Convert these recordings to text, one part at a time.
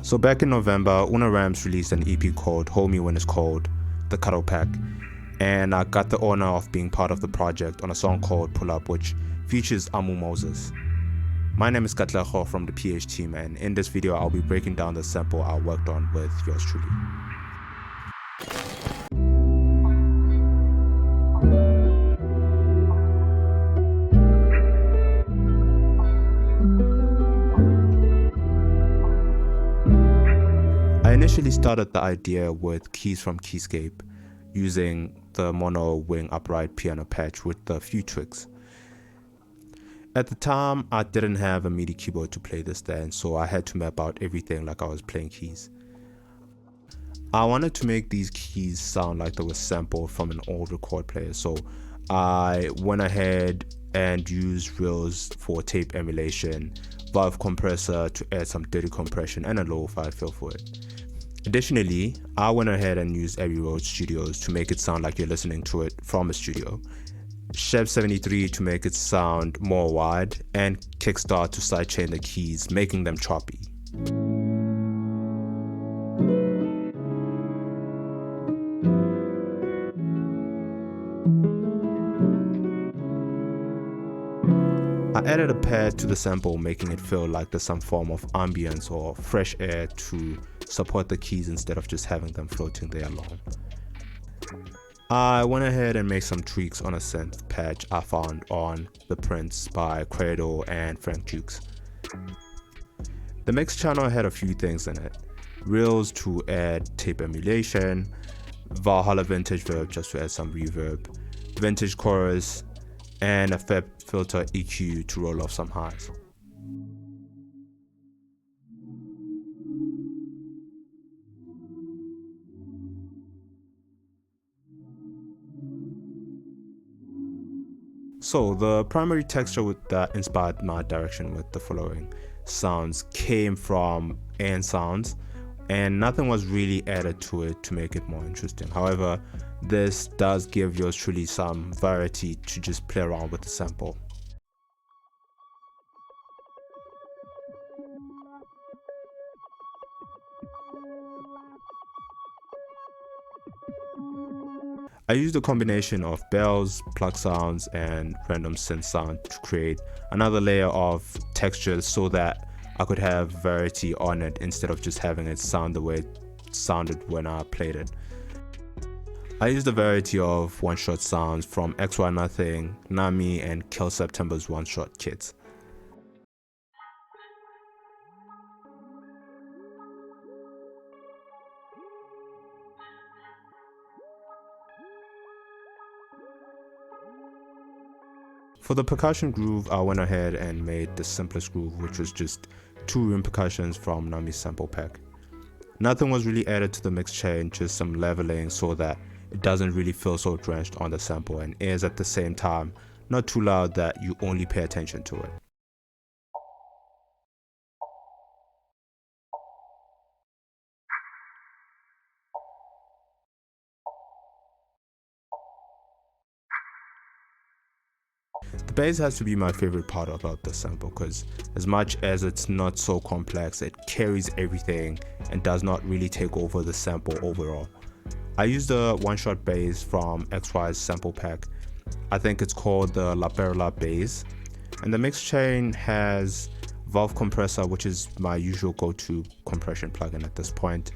So back in November, Una Rams released an EP called Hold Me When It's Cold, The Cuddle Pack, and I got the honor of being part of the project on a song called Pull Up, which features Amu Moses. My name is Katleho from the PH team, and in this video I'll be breaking down the sample I worked on with yours truly. I initially started the idea with keys from Keyscape, using the mono wing upright piano patch with a few tweaks. At the time, I didn't have a MIDI keyboard to play this then, so I had to map out everything like I was playing keys. I wanted to make these keys sound like they were sampled from an old record player, so I went ahead and used Reels for tape emulation, Valve compressor to add some dirty compression and a lo-fi feel for it. Additionally, I went ahead and used Abbey Road Studios to make it sound like you're listening to it from a studio, Chef 73 to make it sound more wide, and Kickstart to sidechain the keys, making them choppy. I added a pad to the sample, making it feel like there's some form of ambience or fresh air to support the keys instead of just having them floating there alone. I went ahead and made some tweaks on a synth patch I found on The Prince by Cradle and Frank Jukes. The mix channel had a few things in it: Reels to add tape emulation, Valhalla Vintage Verb just to add some reverb, Vintage Chorus, and a Fab Filter EQ to roll off some highs. So the primary texture that inspired my direction with the following sounds came from and sounds, and nothing was really added to it to make it more interesting. However, this does give yours truly some variety to just play around with the sample. I used a combination of bells, plug sounds, and random synth sound to create another layer of texture so that I could have variety on it instead of just having it sound the way it sounded when I played it. I used a variety of one-shot sounds from XY Nothing, Nami, and Kill September's one-shot kits. For the percussion groove, I went ahead and made the simplest groove, which was just 2 rim percussions from Nami's sample pack. Nothing was really added to the mix chain, just some leveling so that it doesn't really feel so drenched on the sample and is at the same time not too loud that you only pay attention to it. The bass has to be my favorite part about the sample, because as much as it's not so complex, it carries everything and does not really take over the sample overall. I used a one-shot bass from XY's sample pack. I think it's called the La Perla bass, and the mix chain has Valve compressor, which is my usual go-to compression plugin at this point,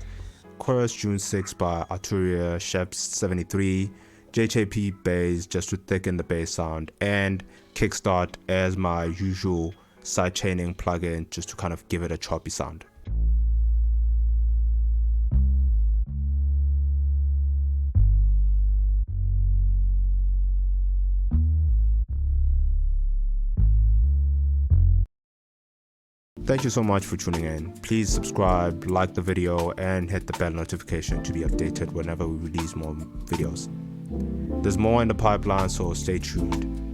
Chorus June 6 by Arturia, Chef 73, JJP bass just to thicken the bass sound, and Kickstart as my usual sidechaining plugin just to kind of give it a choppy sound. Thank you so much for tuning in. Please subscribe, like the video, and hit the bell notification to be updated whenever we release more videos. There's more in the pipeline, so stay tuned.